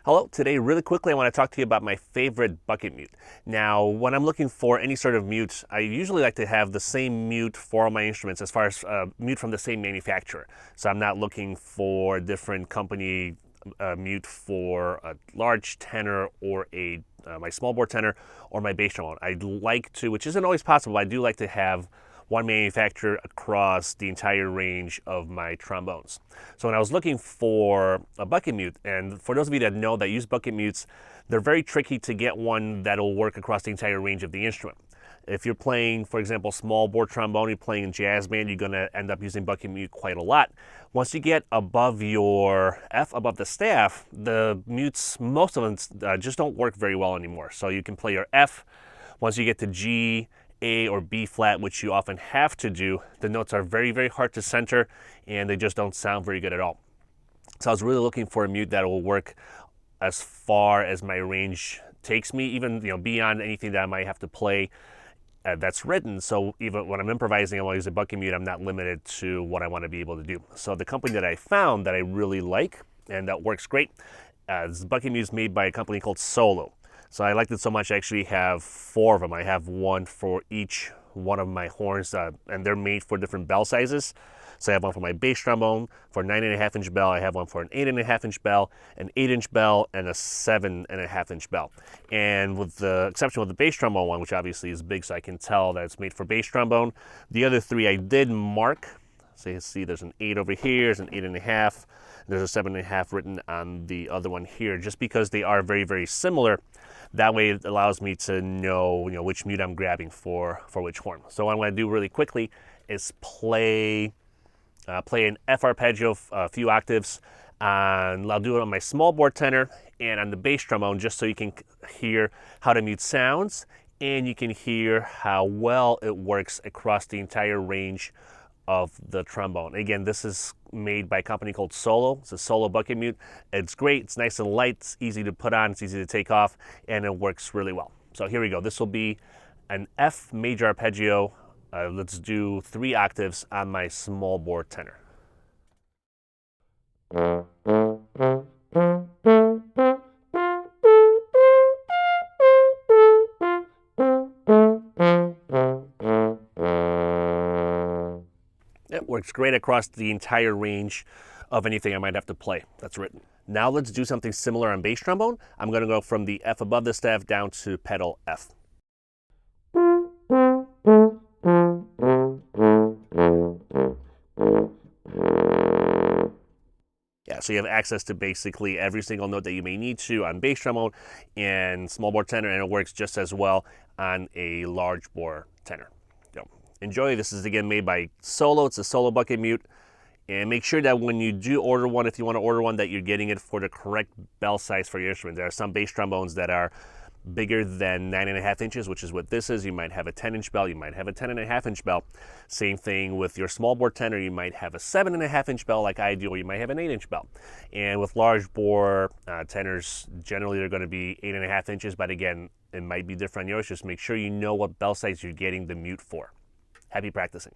Hello, today really quickly I want to talk to you about my favorite bucket mute. Now, when I'm looking for any sort of mute, I usually like to have the same mute for all my instruments as far as mute from the same manufacturer. So I'm not looking for a different company mute for a large tenor or my small bore tenor or my bass trombone. I'd like to, which isn't always possible, I do like to have one manufacturer across the entire range of my trombones. So when I was looking for a bucket mute, and for those of you that know that use bucket mutes, they're very tricky to get one that'll work across the entire range of the instrument. If you're playing, for example, small bore trombone, you're playing in jazz band, you're gonna end up using bucket mute quite a lot. Once you get above your F, above the staff, the mutes, most of them just don't work very well anymore. So you can play your F. Once you get to G, A, or B flat, which you often have to do, the notes are very, very hard to center and they just don't sound very good at all. So I was really looking for a mute that will work as far as my range takes me, even beyond anything that I might have to play that's written. So even when I'm improvising, I want to use a bucket mute, I'm not limited to what I want to be able to do. So the company that I found that I really like and that works great, this bucket mute is made by a company called Soulo. So I liked it so much I actually have 4 of them. I have one for each one of my horns, and they're made for different bell sizes. So I have one for my bass trombone for a 9.5-inch bell. I have one for an 8.5-inch bell, an 8-inch bell, and a 7.5-inch bell. And with the exception of the bass trombone one, which obviously is big, so I can tell that it's made for bass trombone. The other 3 I did mark. So you see there's an 8 over here, there's an 8.5, there's a 7.5 written on the other one here, just because they are very, very similar. That way it allows me to know, which mute I'm grabbing for which horn. So what I'm going to do really quickly is play an F arpeggio a few octaves, and I'll do it on my small bore tenor and on the bass trombone, just so you can hear how the mute sounds and you can hear how well it works across the entire range of the trombone. Again, this is made by a company called Soulo. It's a Soulo bucket mute. It's great, it's nice and light, it's easy to put on, it's easy to take off, and it works really well. So here we go. This will be an F major arpeggio. Let's do 3 octaves on my small bore tenor. It works great across the entire range of anything I might have to play that's written. Now let's do something similar on bass trombone. I'm going to go from the F above the staff down to pedal F. Yeah, so you have access to basically every single note that you may need to on bass trombone and small bore tenor, and it works just as well on a large bore tenor. Enjoy. This is again made by Soulo. It's a Soulo bucket mute. And make sure that when you do order one, if you want to order one, that you're getting it for the correct bell size for your instrument. There are some bass trombones that are bigger than 9.5 inches, which is what this is. You might have a 10-inch bell, you might have a 10.5-inch bell. Same thing with your small bore tenor, you might have a 7.5-inch bell like I do, or you might have an 8-inch bell. And with large bore tenors, generally they're going to be 8.5 inches, but again, it might be different on yours. Just make sure you know what bell size you're getting the mute for. Happy practicing.